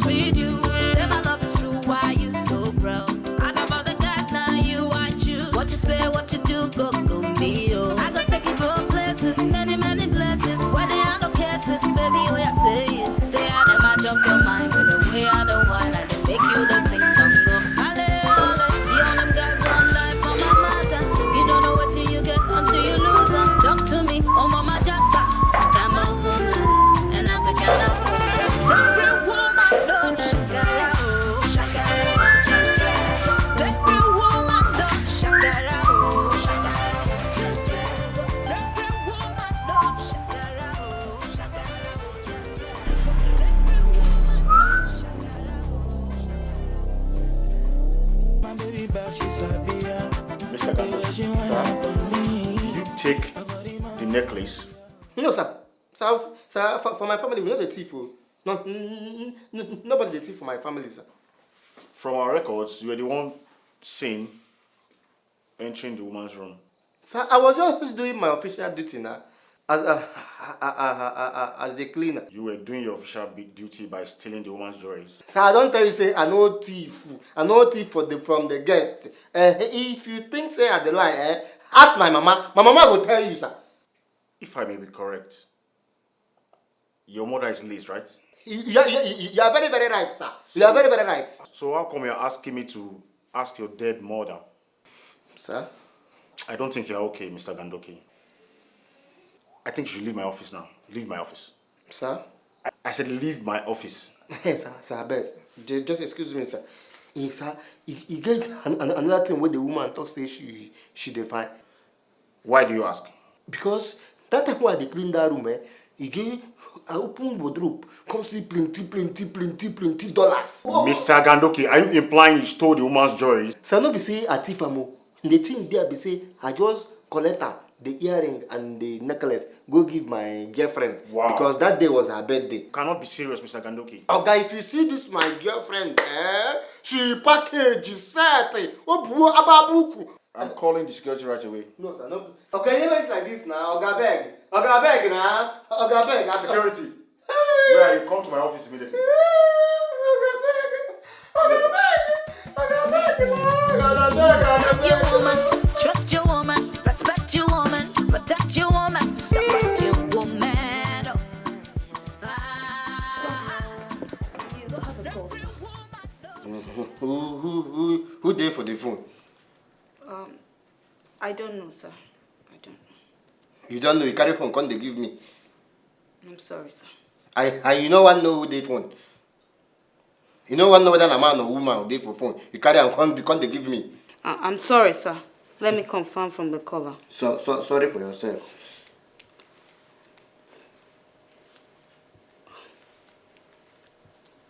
honest with you. Say my love is true, why you so proud? I know about the guys, now you I choose. What you say, what you do, go me, oh. I got take you go places, many places. Where there are no cases, baby, where I say it. Say I never match up your mind, but the way I don't want, I don't make you the sing song go. Let's see all them guys one life for my matter. You don't know what till you get until you lose them. Talk to me, oh mama jacka. I'm a woman, and African woman. Every woman love shakara, oh shakara, oh cha-cha. Every woman love shakara, oh shakara, oh cha-cha. Every woman love shakara, oh shakara, oh cha-cha. Every woman love shakara, oh. My baby bad, she sabia. Mr. Gando, sir, you take the necklace. No, sir. Sir, for my family, we know the thief. No, nobody the thief for my family, sir. From our records, you were the one seen entering the woman's room. Sir, I was just doing my official duty now, as the cleaner. You were doing your official duty by stealing the woman's jewelry. Sir, I don't tell you say I know thief. I know thief from the guest. If you think say I the lie, ask my mama. My mama will tell you, sir. If I may be correct, your mother is Liz, right? You are very, very right, sir. You are very, very right. So how come you're asking me to ask your dead mother? Sir? I don't think you're okay, Mr. Gandoki. I think you should leave my office now. Leave my office. Sir? I said leave my office. Yes, sir, I beg. Just excuse me, sir. Sir, you get another thing where the woman thought say she define. Why do you ask? Because that time when they clean that room, you get I open wardrobe, come see plenty dollars. Mr. Gandoki, are you implying you stole the woman's jewelry? Sir, no be say a thief amo. The thing there be say I just collect her, the earring and the necklace, go give my girlfriend. Wow. Because that day was her birthday. You cannot be serious, Mr. Gandoki. Okay, if you see this my girlfriend, she package set. Ababuku. I'm calling the security right away. No, sir, no. Okay, never it like this now. Oga beg now. Oga beg. Security. Where are you? Come to my office immediately. Love your woman, trust your woman, respect your woman, protect your woman, support your woman. You don't have a call, sir. Who there for the phone? I don't know, sir. I don't know. You don't know. You carry phone. Can't they give me? I'm sorry, sir. You know one know who they phone. You know one know whether a man or woman who they for phone. You carry and can't they give me? I'm sorry, sir. Let me confirm from the caller. So sorry for yourself.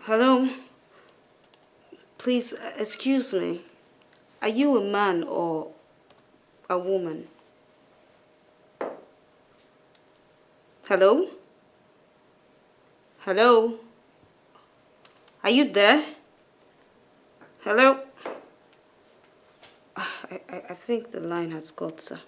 Hello? Please, excuse me. Are you a man or a woman? Hello? Hello? Are you there? Hello? I think the line has cut, sir.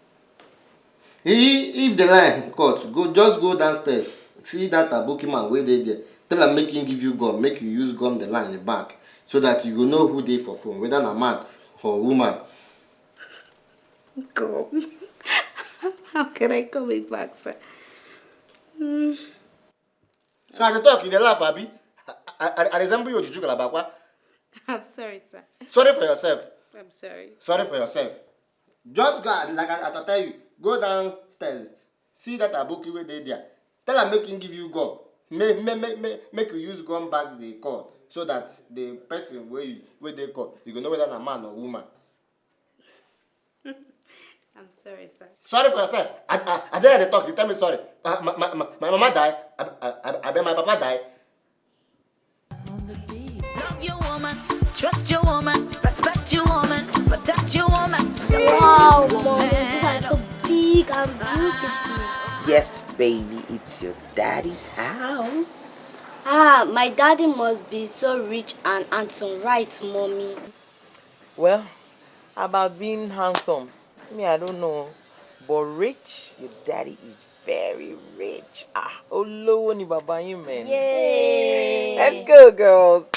If the line cut, just go downstairs. See that booking man where they there. Tell him make him give you gum. Make you use gum the line the back. So that you will know who they for phone. Whether a man or woman. Gum? How can I call it back, sir? So at the talk, you dey laugh, Abi. I resemble you, Juju Kalabakwa. I'm sorry, sir. Sorry for yourself. I'm sorry. Sorry for yourself. Just go, like I tell you, go downstairs. See that aboki where they there. Tell him make him give you gum. Make you use gum back the call. So that the person where they call, you can know whether a man or woman. I'm sorry, sir. Sorry for yourself. I dare the talk. You tell me sorry. My mama died. I bet my papa died. Love your woman, trust your woman, respect your woman, protect your woman, support Wow, your Mommy, woman. these are so big and beautiful. Yes, baby, it's your daddy's house. My daddy must be so rich and handsome, right, Mommy? Well, about being handsome, me, I don't know. But rich, your daddy is very rich. Ah, Olowo ni baba yin, man. Yay! Let's go, girls.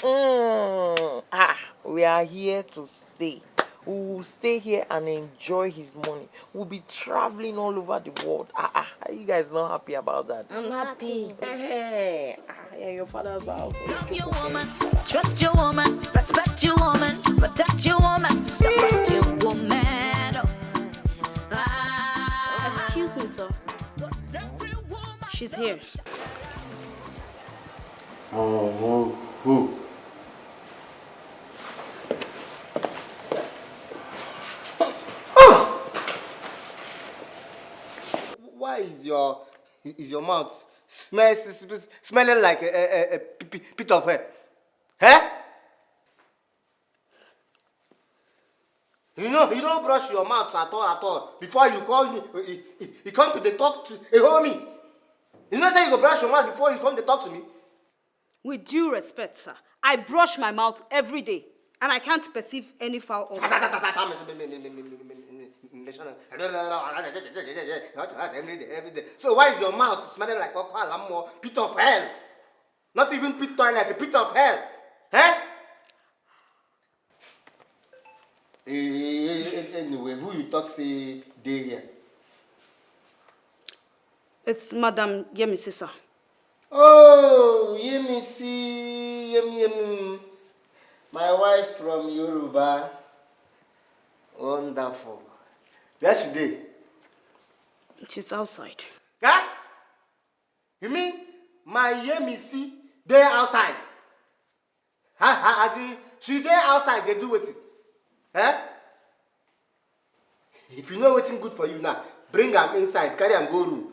We are here to stay. We will stay here and enjoy his money. We'll be traveling all over the world. Are you guys not happy about that? I'm happy. Hey, yeah, your father's house. Love your woman, trust your woman, respect your woman, protect your woman, support your woman. Excuse me, sir. She's here. Who? Why is your mouth smelling like a pit of hair? Huh? You don't brush your mouth at all. Before you come to the talk to a homie. You know say you go brush your mouth before you come to talk to me. With due respect, sir, I brush my mouth every day, and I can't perceive any foul odor. So why is your mouth smelling like a pit of hell? Not even pit toilet, a pit of hell. Huh? Anyway, who you talk say they here? It's Madam Yemisi, sir. Oh, Yemisi, Yemi. My wife from Yoruba. Wonderful. Where she dey? She's outside. Huh? You mean my Yemisi dey outside? As in, she dey outside, they do wetin? Huh? If you know wetin good for you now, bring am inside, carry am go room.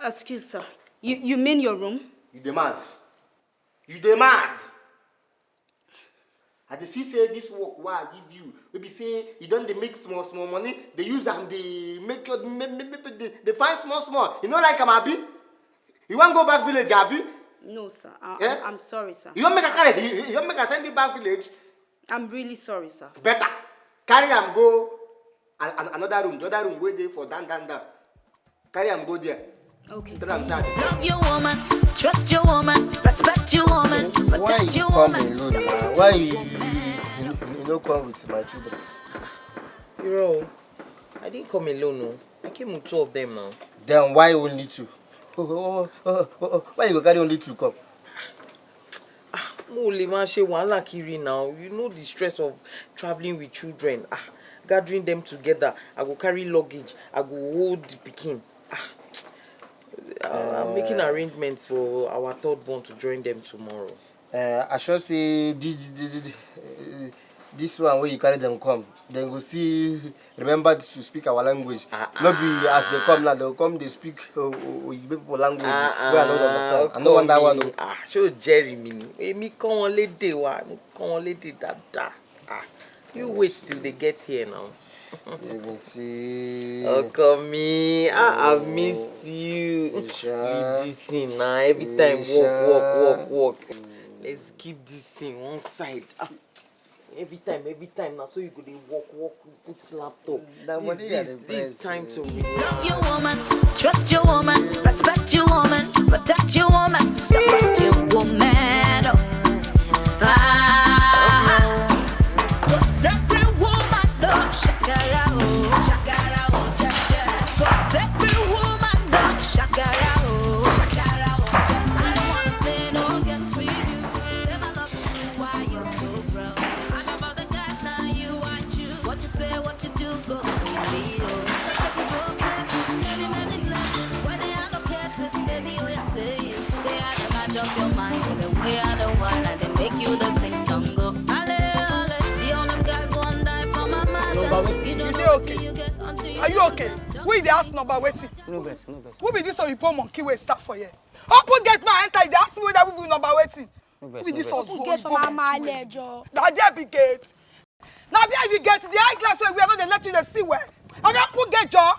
Excuse, sir. You mean your room? You demand. You demand. I dey see say this work wey I give you, maybe say you don dey make small money, they use am dey make your they find small. You know like am abi? You wan go back village abi? No, sir. Yeah? I'm sorry, sir. You wan make I send you back village? I'm really sorry, sir. Better carry am go another room, the other room wey dey for down. Carry am go there. Okay. Love your woman, trust your woman, respect your woman, protect your woman. Why you no come with my children? Bro, I didn't come alone, no. I came with 2 of them now. Then why only 2? Why you go carry only 2 come? Mole man she wahala kiri now. You know the stress of traveling with children. Gathering them together. I go carry luggage. I go hold the pikin. I'm making arrangements for our 3rd one to join them tomorrow. I should say this one where you carry them come. Then go see remember to speak our language. Not be as they come now, they'll come they speak people language where I don't understand. I know one that one. Show Jerry me come on lady that. You wait till they get here now. Let me see. Oh, come me. I've missed you. With this thing now. Every time walk. Let's keep this thing one side. Every time now. So you go walk, put laptop. This time to Love your woman, trust your woman, respect your woman, protect your woman, support your woman. Cause every woman loves Shakara, cause every woman loves Shakara, I don't wanna play no games with you. Say my love is true, why you so proud? I know about the guys now you want you. What you say, what you do, go me. Take you go places, many places. Where they are no places, baby, oh yeah, say it. Say I don't match up your mind the way I don't want, and they make you the sing song go. Are you okay? Who is the house number waiting? No verse. Who be this Oyibo monkey wey start for here? Open gate man enter, they ask me whether we be number waiting. No Who be this verse. Gate for my ledger. Now there be gate. Now there be gate. The high class way we are not they let you see where. I mean open gate, Joe.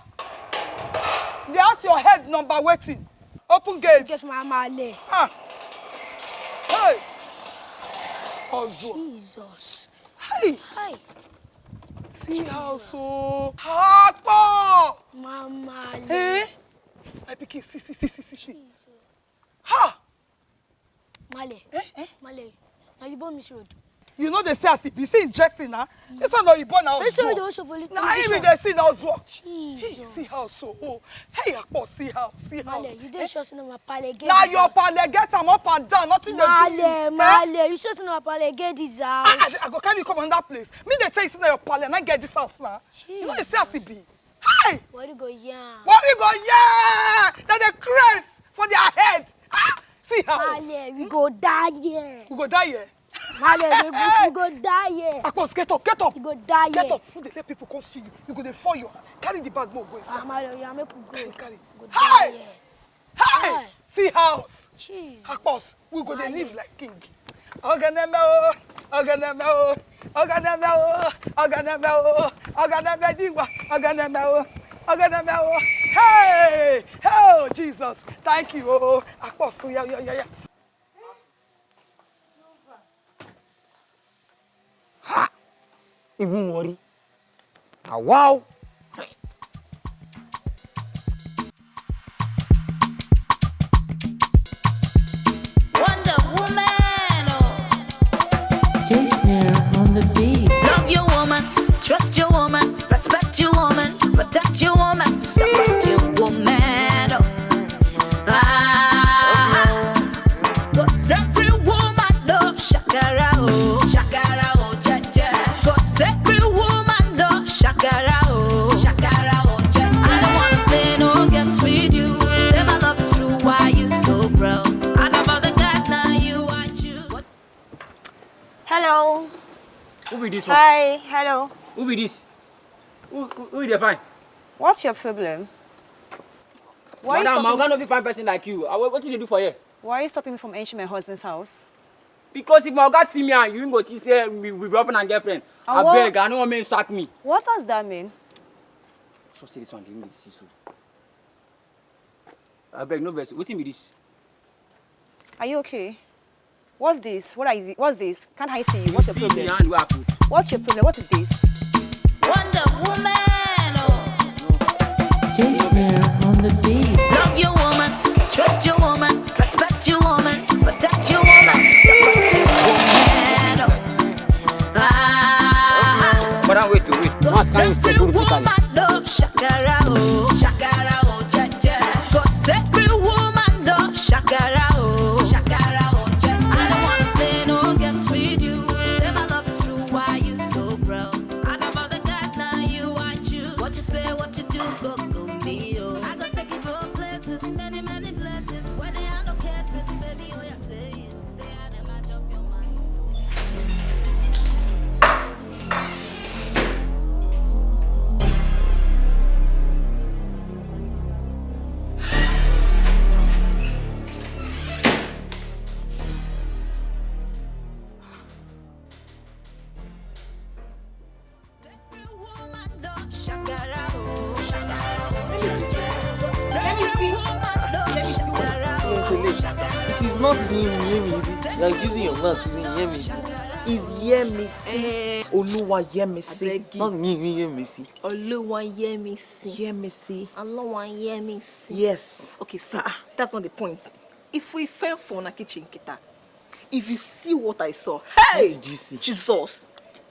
They ask your head number waiting. Open gate. Gate for my ledger. Hey. Ozo. Jesus. Hey! Hi. See how so? Akpo! Mama. Eh? My pikin, see. Ha! Male. Male. Now you born Miss Road. You know they say as if you see injecting now. This one no you born now. Let's say the also police. Now even they see now as well. Hey, Jesus. see how so? Oh. Hey, Akpo, see how. Male, you don't show no my pale get. Now your pale get am up and down, nothing they do. Male, you show no my pale get this house. I go carry you come on that place. Me they tell you say na your pale and I get this house now. You know they say as it be. Hey! Where you go, yeah? What you go, yeah? That the crest for their head. Ah! See how? Male, we go die here. We go die here. Male, we go die here. Akpos, get up. You go die Get here. up. When they let people come see you, you go dey fall your hand. Carry the bag more, go inside. Male, you make we go. Carry. Go die here. Hey! Hey. See house. Jeez. Akpos, we go dey Male. live like king. Oganeme, hey! Oh, Jesus. Thank you. Oh, Akpos, yeah. Ha! Even worry. Ah, wow! Wonder Woman, oh. Snare on the beat. Love your woman, trust your woman, respect your woman, protect your woman, support your woman, oh. Cause every woman love Shakara, oh. Shakara, oh, ja. Cause every woman love Shakara, oh. Shakara, oh, ja. I don't wanna play no games with you. Say my love is true, why you so broke? I love all the guys, now you I choose. Hello. Who be this one? Hi. Hello. Who be this? Who is the fine? What's your problem? Why are you Madam, I stopping? cannot be fine person like you. What did you do for here? Why are you stopping me from entering my husband's house? Because if my guy see me and you go to say we girlfriend and girlfriend, And I what- beg, I don't want me to sack me. What does that mean? So see this one, give me the so. I beg, no verse. What be this? Are you okay? What's this? What is it? What's this? Can't I see you? What's your See problem? me hand where I put. What's your problem? What is this? Wonder Woman, oh. Snare on the beat. Love your woman, trust your woman, respect your woman, protect your woman, support your woman, oh. But I wait. Cause Can you say every politically? woman love Shakara, oh. Shakara, oh, ja. Cause every woman love Shakara, oh. Shakara, oh, ja. I don't wanna play no games with you. Say my love is true, why you so broke? I love all the guys, now you I choose. What you say, what you do, go me, oh. I go take you go places, many places, where there are no cases, baby, oh, yeah, say it. Say I never drop your mind. Every woman love Shakara, oh. Shakara, oh, ja. Every woman love Shakara, oh. Shakara. It is not me, you are using your mouth to hear me. It's hear me see. Oluwa hear me see. Not me hear me see. Oluwa hear me see. Hear me see. Oluwa hear me see. Yes. Okay, see, that's not the point. If we fell for na kitchen kita, if you see what I saw, hey, What did you see? Jesus,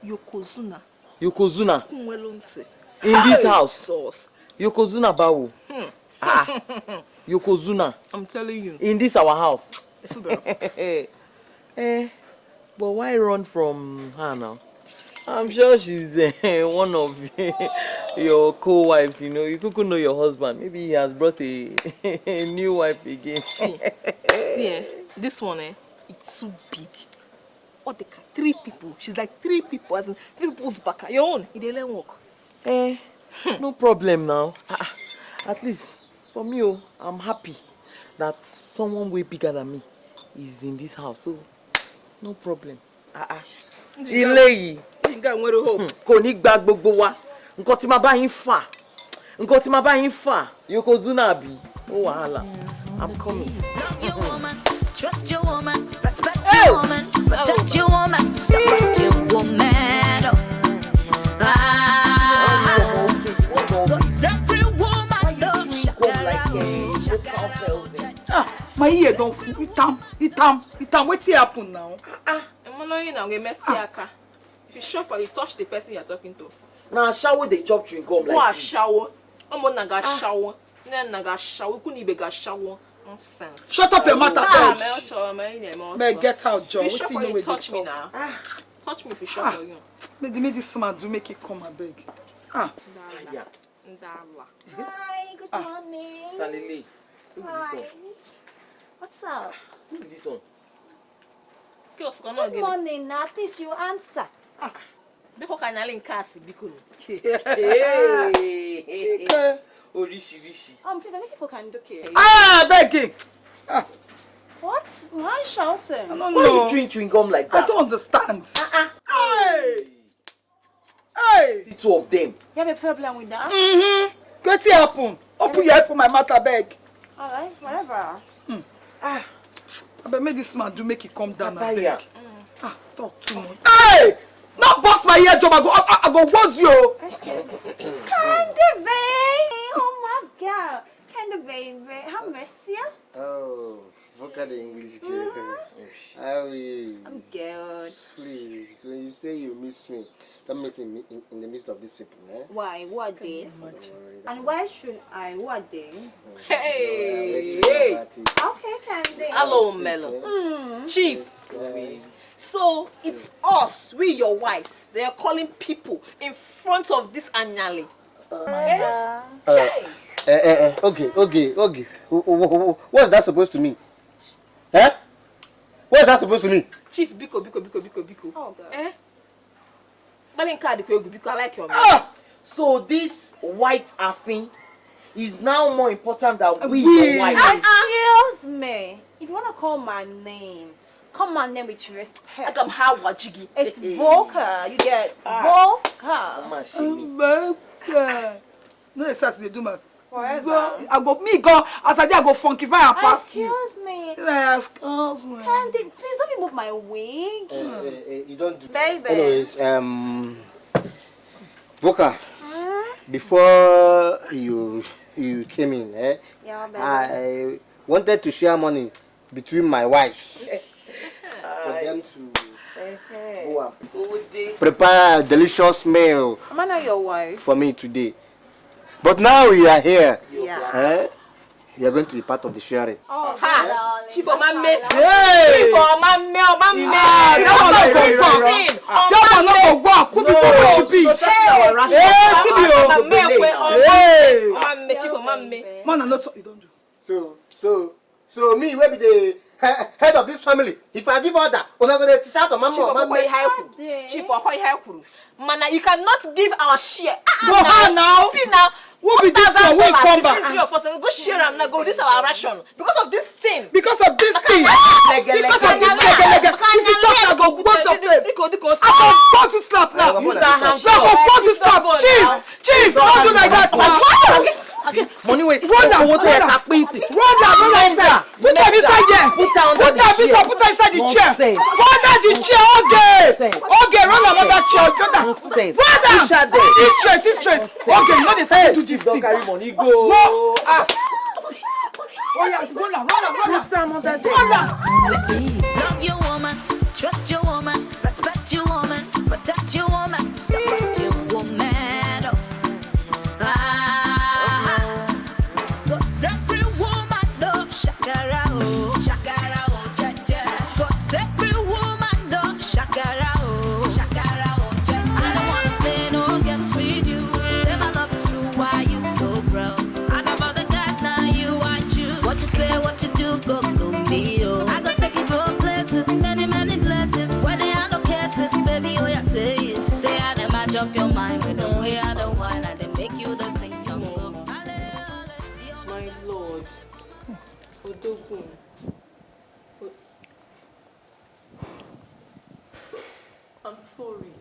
Yokozuna, Yokozuna Kumwelonte. in this house. Jesus. Yokozuna bawo. Yokozuna I'm telling you. in this our house. If you better. But why run from her now? I'm sure she's one of your co-wives, you know. You could know your husband. Maybe he has brought a new wife again. See, this one, it's too big. All the 3 people. She's like 3 people, as in 3 people's back. Your own, it didn't work. No problem now. At least for me, I'm happy that someone way bigger than me is in this house. So no problem. Ilé yìí kò ní gba gbogbo wa. Nǹkan tí ma bá yín fà. Nǹkan tí ma bá yín fà. Yokozuna bí. Oh wahala. I'm coming. Love your woman, trust your woman, respect your woman, protect your woman, support your woman. both cowbells. My ear don't fool. Itam. What's happen now? I'm not you now. We met Ichaka. If you sure for you touch the person you're talking to. Now shower they chop chewing gum like What this. shower? I'm on naga shower. Then naga shower. We couldn't even get shower. Nonsense. Shut up your mouth, May get out, Joe. If you sure for you touch me now. Touch me if you sure for you. Make this man do make it come, I beg. Ndala. Hi, good morning. Salele, look at this one. What's up? Look at this one. Good morning, now please you answer. Biko kanali nkasi biko. Hey. Oh, rishi. Please, I'm looking for Kandoke. Begging. What? Why shouting? I don't Why know. you chewing chewing gum like that? I don't understand. Hey. See two of them. You have a problem with that? What's happen? Open your eye for my matter, beg. Alright, whatever. I bet make this man do make it come down, I beg. Talk too much. Hey! Not bust my ear, job. I go buzz you. Candy baby! Oh my God! Candy baby, how mercy? Oh, look at the English girl. How are you? I'm good. Please, when you say you miss me, don't miss me in the midst of these people, eh? Why? What day? And why should I? What day? Hey. Okay, Candy. Hello, Melon. Chief. So it's us, we your wives. They are calling people in front of this Anyali. Okay. What's that supposed to mean? Eh? What's that supposed to mean? Chief, biko. Oh God. Eh? Biko, I like your man. So this white affin is now more important than we your wives. Excuse me. If you want to call my name, call my name with respect. I'm Hawajigi. It's Voka. You get Voka. No, it's as they do, man. Forever. As I go funky fire and pass you. Excuse me. Excuse me. Candy, please don't remove my wig. You don't do. Baby. Anyways, Voka, before you came in, Yeah, baby. I wanted to share money between my wives for them to go and prepare a delicious meal Am I not your wife? for me today. But now we are here. Yeah. You are going to be part of the sharing. Oh, Ha! Chief for my man. Hey! Chief for my man. That one not go far. That one not go back. Who be for what she be? Hey, Chief for my man. Man, I'm not. You don't do. So me, where be the head of this family? If I give order, I'm going to shout on Chief for Mama. Chief for Mana, you cannot give our share. Go on now. See now. Who be this one? We come back. Three of us and go share them now. Go this our ration because of this thing. Because of this thing. Because of this leg. If you talk, I go both of this. I go both to slap now. Use that hand. I go both to slap. Chief, don't do like that now. Money wait. Run down. Put her inside. Put her inside here. Put her inside the chair. Under the chair. Okay, run another chair. Run down. This straight. Okay, you know they say to this thing. Don't carry money, go. Love your woman, trust your woman, respect your woman, protect your woman, support your woman. Cause every woman loves Shakara, Jaja. Cause every woman loves Shakara, Jaja. I don't wanna play no games with you. Say my love is true, why you so proud? I know about the guys, now you I choose. What you say, what you do, go me, oh. I go take you to places, many places, where there are no cases, baby, oh yeah, say it. Say I never match up your mind with the way I don't want, I didn't make you the sing song, go. My Lord, Odogun. I'm sorry.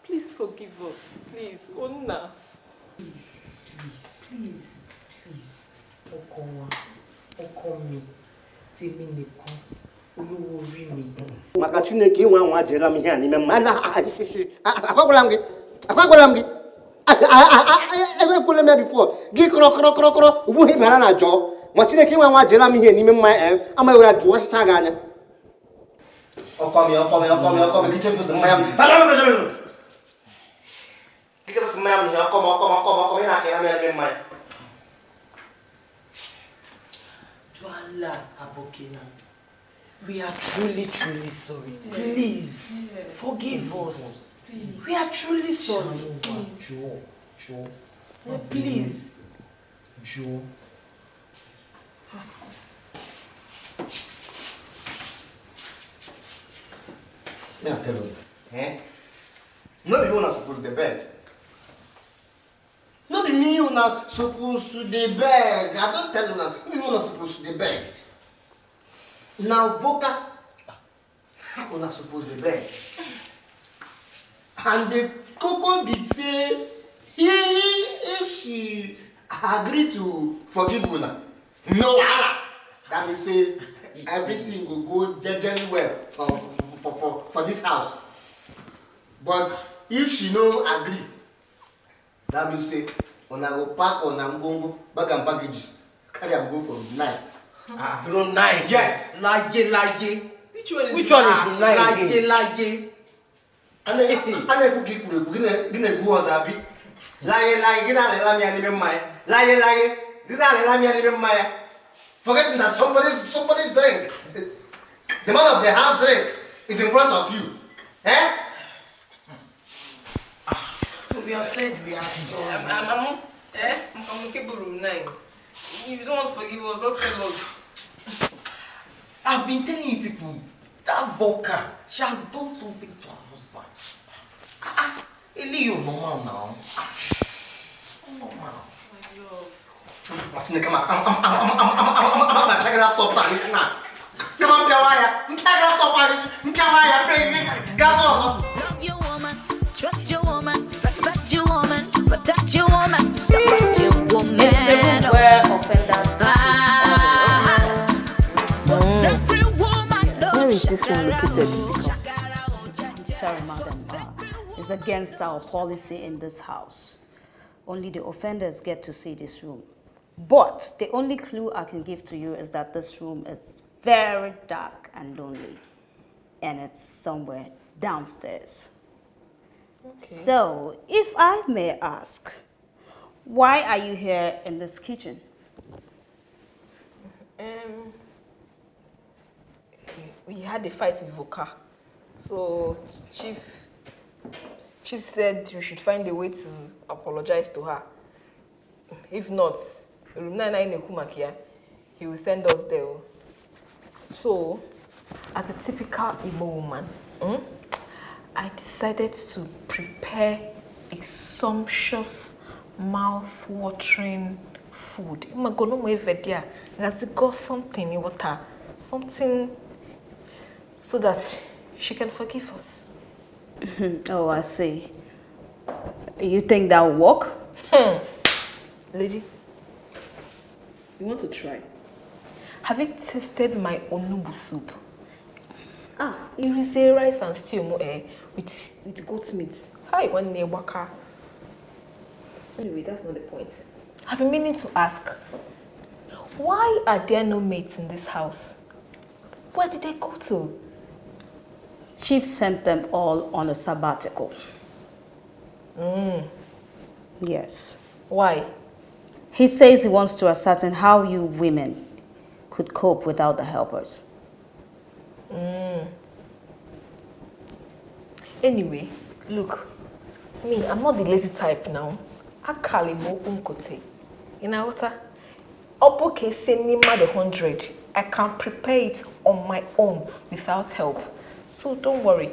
Please forgive us. Please, Onna. Please. Ọkọ mi, tèmi nìkan, olówó orí mi. Maka Chineke inwe anwa jere m ihe a n'ime mana akwagwala m gị ekwele m ya before gị kọrọ ugbu hibara na jọọ Machine came and jela me here, Niman, I'm going to watch Tagana. Oh, come here, get your first ma'am. Get us, ma'am, come in, I can't mind. Tuala Abokina, we are truly sorry. Please, forgive us. We are truly sorry. Joe. No, please. Joe. May I tell you? No, you not supposed to the bed. No, be me you not supposed to the bed. I don't tell you now. You not supposed to the bed. Now, Voka, you not supposed to the bed. And the Coco bit say, if she agree to forgive you now, no, that means say everything will go generally well for this house. But if she no agree, that means say, when I go pack on I'm going to bag and packages, carry am go for room 9. Room 9? Yes. Laje. Which one is room 9? Laje. Ane kuki kure gine go ozabi. Laye gina le la mi ani mai. Laye gina le la mi ani mai. Forgetting that somebody's drink. The man of the house drink is in front of you. We have said we are sorry. I'm capable room 9. If you don't want to forgive us, just tell us. I've been telling you people, that Volker, she has done something to her husband. You normal now. Normal. My love. Come on, I'm taking that top Paris now. Come on, Kawaya. I'm taking that top Paris. Kawaya, gas also. Love your woman, trust your woman, respect your woman, protect your woman, support your woman. Where offenders. Every woman knows. Where is this one located? Sorry, madam. It's against our policy in this house. Only the offenders get to see this room. But the only clue I can give to you is that this room is very dark and lonely. And it's somewhere downstairs. Okay. So, if I may ask, why are you here in this kitchen? We had a fight with Voka. So, Chief said we should find a way to apologize to her. If not, room 99 Kumakia, he will send us there. So, as a typical Igbo woman, I decided to prepare a sumptuous, mouth-watering food. I'm going to got something in water, something so that she can forgive us. Oh, I see. You think that will work? Lady, you want to try? Have you tasted my onubu soup? It is a rice and stew with goat meat. Hi, one near waka. Anyway, that's not the point. I've been meaning to ask, why are there no maids in this house? Where did they go to? Chief sent them all on a sabbatical. Yes. Why? He says he wants to ascertain how you women could cope without the helpers. Anyway, look, me, I'm not the lazy type now. Akalimo unkote. In our water, Opoke send me mad 100. I can prepare it on my own without help. So don't worry.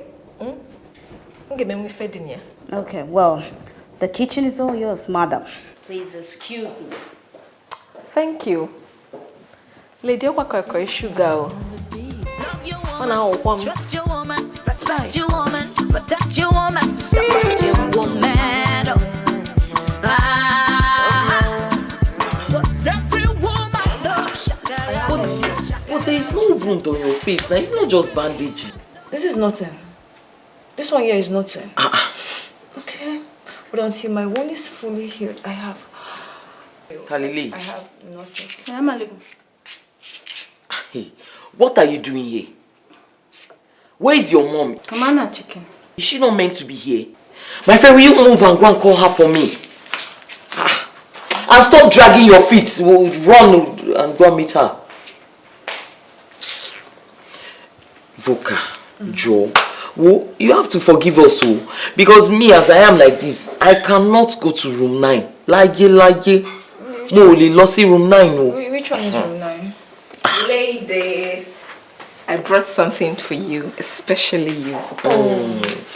Okay, well, the kitchen is all yours, madam. Please excuse me. Thank you. Lady Okwa sugar. Trust your woman, respect your woman, protect your woman, support your woman. What's every woman knows? But there is no wound on your face. Now, it's not just bandage. This is nothing. This one here is nothing. Okay. But until my wound is fully healed, I have Talili. I have nothing to say. Hey, what are you doing here? Where is your mom? Amana chicken. Is she not meant to be here? My friend, will you move and go and call her for me? And stop dragging your feet. We'll run and go and meet her. Voka, Joe, well, you have to forgive us, because me as I am like this, I cannot go to room 9. No, Lossie room 9. Which one is room 9? Ladies, I brought something for you, especially you.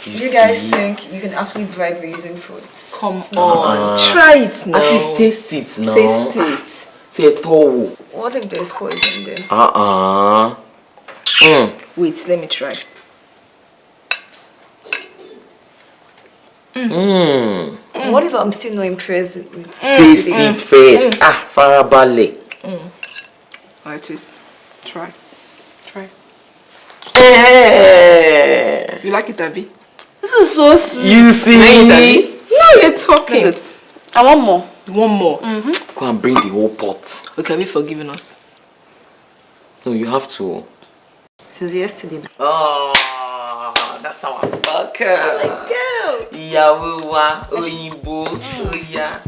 You guys think you can actually bribe me using fruits? Come on, try it now. At least taste it now. Taste it. What if there's poison there? Wait, let me try. What if I'm still not impressed with taste it first. Farabale. Alright, taste. Try. You like it, Abby? This is so sweet. You see? Now you're talking. I want more. One more. Go and bring the whole pot. Okay, have you forgiven us? No, you have to. Since yesterday. Oh, that's our fucker. Like, girl. Yawa, Oyinbo, Oya.